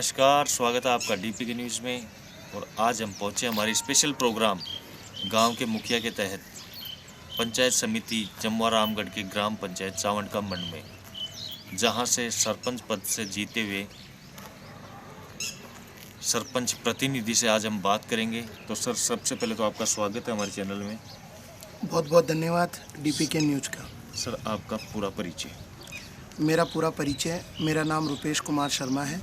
नमस्कार, स्वागत है आपका डीपी के न्यूज़ में। और आज हम पहुंचे हमारी स्पेशल प्रोग्राम गांव के मुखिया के तहत पंचायत समिति जमवा रामगढ़ की ग्राम पंचायत चावंड का मंड में, जहां से सरपंच पद से जीते हुए सरपंच प्रतिनिधि से आज हम बात करेंगे। तो सर, सबसे पहले तो आपका स्वागत है हमारे चैनल में। बहुत बहुत धन्यवाद डीपी के न्यूज़ का। सर, आपका पूरा परिचय। मेरा पूरा परिचय, मेरा नाम रुपेश कुमार शर्मा है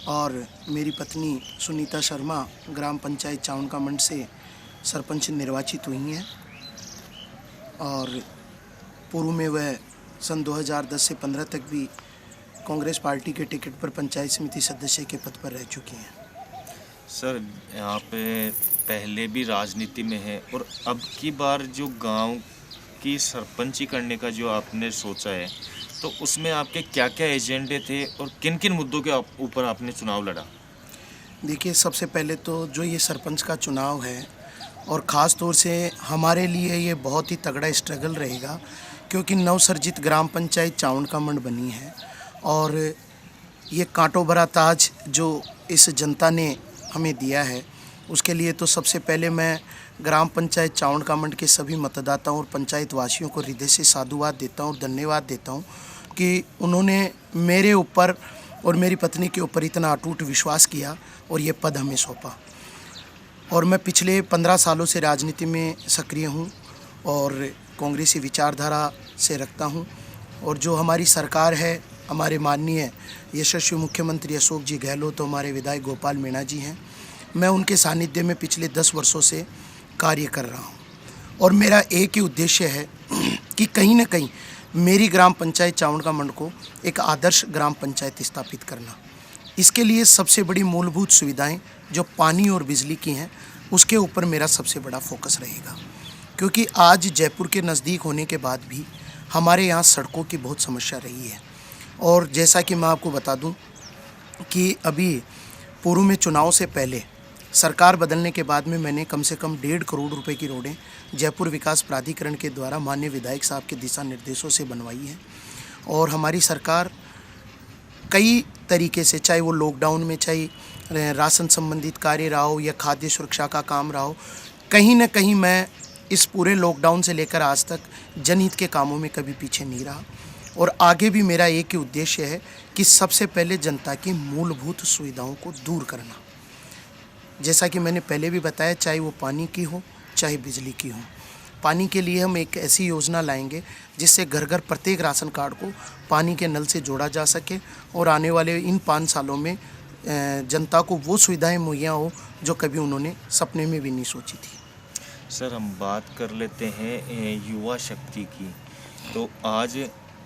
और मेरी पत्नी सुनीता शर्मा ग्राम पंचायत चावंड का मंड से सरपंच निर्वाचित हुई हैं और पूर्व में वह सन 2010 से 15 तक भी कांग्रेस पार्टी के टिकट पर पंचायत समिति सदस्य के पद पर रह चुकी हैं। सर, यहाँ पे पहले भी राजनीति में है और अब की बार जो गांव की सरपंची करने का जो आपने सोचा है, तो उसमें आपके क्या क्या एजेंडे थे और किन किन मुद्दों के ऊपर आपने चुनाव लड़ा? देखिए, सबसे पहले तो जो ये सरपंच का चुनाव है और ख़ास तौर से हमारे लिए ये बहुत ही तगड़ा स्ट्रगल रहेगा, क्योंकि नवसर्जित ग्राम पंचायत चावंड का मंड बनी है और ये कांटों भरा ताज जो इस जनता ने हमें दिया है, उसके लिए तो सबसे पहले मैं ग्राम पंचायत चावंड का मंड के सभी मतदाताओं और पंचायत वासियों को हृदय से साधुवाद देता हूँ और धन्यवाद देता हूँ कि उन्होंने मेरे ऊपर और मेरी पत्नी के ऊपर इतना अटूट विश्वास किया और ये पद हमें सौंपा। और मैं पिछले 15 सालों से राजनीति में सक्रिय हूँ और कांग्रेसी विचारधारा से रखता हूँ। और जो हमारी सरकार है, हमारे माननीय यशस्वी मुख्यमंत्री अशोक जी गहलोत, तो हमारे विधायक गोपाल मीणा जी हैं, मैं उनके सानिध्य में पिछले 10 वर्षों से कार्य कर रहा हूँ और मेरा एक ही उद्देश्य है कि कहीं ना कहीं मेरी ग्राम पंचायत चावंड का मंड को एक आदर्श ग्राम पंचायत स्थापित करना। इसके लिए सबसे बड़ी मूलभूत सुविधाएं जो पानी और बिजली की हैं, उसके ऊपर मेरा सबसे बड़ा फोकस रहेगा, क्योंकि आज जयपुर के नज़दीक होने के बाद भी हमारे यहाँ सड़कों की बहुत समस्या रही है। और जैसा कि मैं आपको बता दूं कि अभी पूर्व में चुनाव से पहले सरकार बदलने के बाद में मैंने कम से कम 1.5 करोड़ रुपए की रोडें जयपुर विकास प्राधिकरण के द्वारा माननीय विधायक साहब के दिशा निर्देशों से बनवाई है। और हमारी सरकार कई तरीके से, चाहे वो लॉकडाउन में, चाहे राशन संबंधित कार्य रहा हो या खाद्य सुरक्षा का काम रहा हो, कहीं ना कहीं मैं इस पूरे लॉकडाउन से लेकर आज तक जनहित के कामों में कभी पीछे नहीं रहा। और आगे भी मेरा एक ही उद्देश्य है कि सबसे पहले जनता की मूलभूत सुविधाओं को दूर करना। जैसा कि मैंने पहले भी बताया, चाहे वो पानी की हो चाहे बिजली की हो। पानी के लिए हम एक ऐसी योजना लाएंगे जिससे घर घर प्रत्येक राशन कार्ड को पानी के नल से जोड़ा जा सके और आने वाले इन 5 सालों में जनता को वो सुविधाएं मुहैया हो जो कभी उन्होंने सपने में भी नहीं सोची थी। सर, हम बात कर लेते हैं युवा शक्ति की। तो आज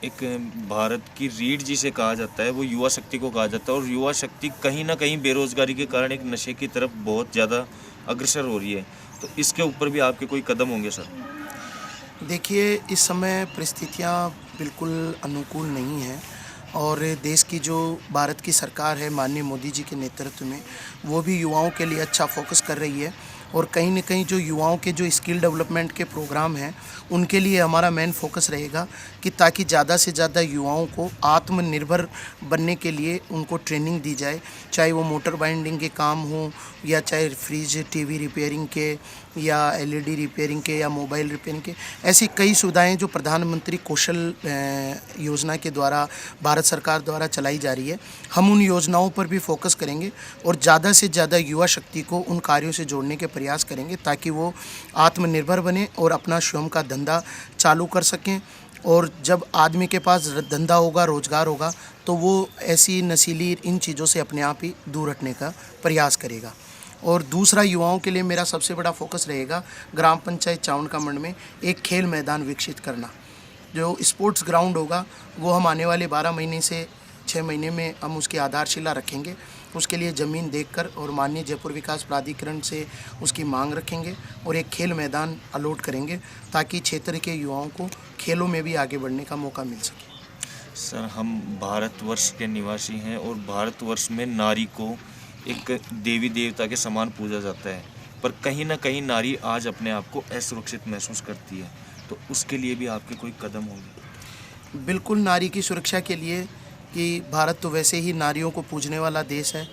एक भारत की रीढ़ जिसे कहा जाता है, वो युवा शक्ति को कहा जाता है। और युवा शक्ति कहीं ना कहीं बेरोजगारी के कारण एक नशे की तरफ बहुत ज़्यादा अग्रसर हो रही है। तो इसके ऊपर भी आपके कोई कदम होंगे सर? देखिए, इस समय परिस्थितियां बिल्कुल अनुकूल नहीं हैं और देश की जो भारत की सरकार है माननीय मोदी जी के नेतृत्व में, वो भी युवाओं के लिए अच्छा फोकस कर रही है। और कहीं ना कहीं जो युवाओं के जो स्किल डेवलपमेंट के प्रोग्राम हैं, उनके लिए हमारा मेन फोकस रहेगा कि ताकि ज़्यादा से ज़्यादा युवाओं को आत्मनिर्भर बनने के लिए उनको ट्रेनिंग दी जाए, चाहे वो मोटर बाइंडिंग के काम हो या चाहे फ्रिज टीवी रिपेयरिंग के या एलईडी रिपेयरिंग के या मोबाइल रिपेयरिंग के। ऐसी कई सुविधाएं जो प्रधानमंत्री कौशल योजना के द्वारा भारत सरकार द्वारा चलाई जा रही है, हम उन योजनाओं पर भी फोकस करेंगे और ज़्यादा से ज़्यादा युवा शक्ति को उन कार्यों से जोड़ने के प्रयास करेंगे ताकि वो आत्मनिर्भर बने और अपना स्वयं का धंधा चालू कर सकें। और जब आदमी के पास धंधा होगा, रोजगार होगा, तो वो ऐसी नशीली इन चीज़ों से अपने आप ही दूर हटने का प्रयास करेगा। और दूसरा, युवाओं के लिए मेरा सबसे बड़ा फोकस रहेगा ग्राम पंचायत चावंड का मंड में एक खेल मैदान विकसित करना। जो स्पोर्ट्स ग्राउंड होगा वो हम आने वाले 12 महीने से 6 महीने में हम उसकी आधारशिला रखेंगे। उसके लिए ज़मीन देखकर और माननीय जयपुर विकास प्राधिकरण से उसकी मांग रखेंगे और एक खेल मैदान अलॉट करेंगे ताकि क्षेत्र के युवाओं को खेलों में भी आगे बढ़ने का मौका मिल सके। सर, हम भारतवर्ष के निवासी हैं और भारतवर्ष में नारी को एक देवी देवता के समान पूजा जाता है, पर कहीं ना कहीं नारी आज अपने आप को असुरक्षित महसूस करती है। तो उसके लिए भी आपके कोई कदम होंगे? बिल्कुल, नारी की सुरक्षा के लिए कि भारत तो वैसे ही नारियों को पूजने वाला देश है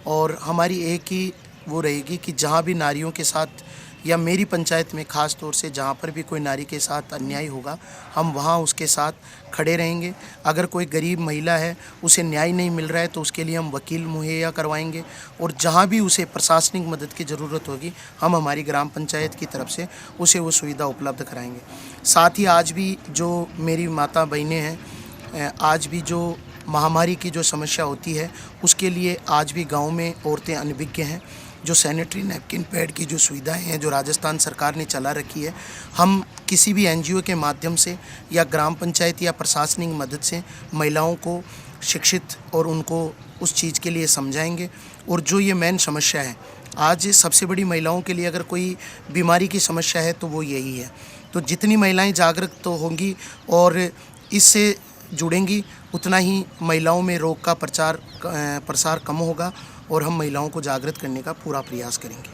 और हमारी एक ही वो रहेगी कि जहाँ भी नारियों के साथ या मेरी पंचायत में ख़ास तौर से जहाँ पर भी कोई नारी के साथ अन्याय होगा हम वहाँ उसके साथ खड़े रहेंगे। अगर कोई गरीब महिला है उसे न्याय नहीं मिल रहा है तो उसके लिए हम वकील मुहैया करवाएंगे और जहाँ भी उसे प्रशासनिक मदद की ज़रूरत होगी हम हमारी ग्राम पंचायत की तरफ से उसे वो सुविधा उपलब्ध कराएंगे। साथ ही आज भी जो मेरी माता बहनें हैं आज भी जो महामारी की जो समस्या होती है उसके लिए आज भी गांव में औरतें अनभिज्ञ हैं। जो सैनिटरी नैपकिन पैड की जो सुविधाएं हैं जो राजस्थान सरकार ने चला रखी है हम किसी भी एनजीओ के माध्यम से या ग्राम पंचायत या प्रशासनिक मदद से महिलाओं को शिक्षित और उनको उस चीज़ के लिए समझाएंगे। और जो ये मेन समस्या है आज सबसे बड़ी महिलाओं के लिए अगर कोई बीमारी की समस्या है तो वो यही है। तो जितनी महिलाएं जागरूक तो होंगी और इससे जुड़ेंगी उतना ही महिलाओं में रोग का प्रसार कम होगा और हम महिलाओं को जागृत करने का पूरा प्रयास करेंगे।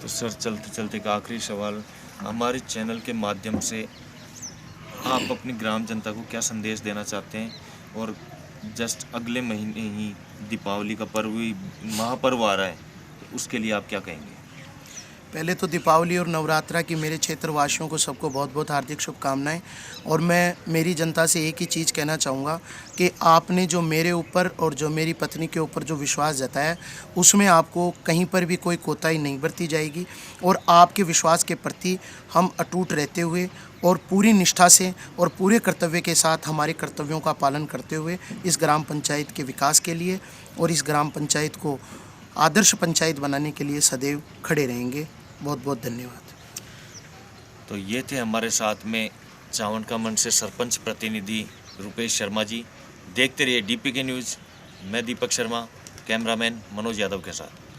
तो सर चलते चलते एक आखिरी सवाल, हमारे चैनल के माध्यम से आप अपनी ग्राम जनता को क्या संदेश देना चाहते हैं? और जस्ट अगले महीने ही दीपावली का पर्व ही महापर्व आ रहा है, तो उसके लिए आप क्या कहेंगे? पहले तो दीपावली और नवरात्रा की मेरे क्षेत्रवासियों को सबको बहुत बहुत हार्दिक शुभकामनाएं। और मैं मेरी जनता से एक ही चीज़ कहना चाहूँगा कि आपने जो मेरे ऊपर और जो मेरी पत्नी के ऊपर जो विश्वास जताया उसमें आपको कहीं पर भी कोई कोताही नहीं बरती जाएगी और आपके विश्वास के प्रति हम अटूट रहते हुए और पूरी निष्ठा से और पूरे कर्तव्य के साथ हमारे कर्तव्यों का पालन करते हुए इस ग्राम पंचायत के विकास के लिए और इस ग्राम पंचायत को आदर्श पंचायत बनाने के लिए सदैव खड़े रहेंगे। बहुत बहुत धन्यवाद। तो ये थे हमारे साथ में चावंड का मंच से सरपंच प्रतिनिधि रुपेश शर्मा जी। देखते रहिए DPK न्यूज़। मैं दीपक शर्मा, कैमरामैन मनोज यादव के साथ।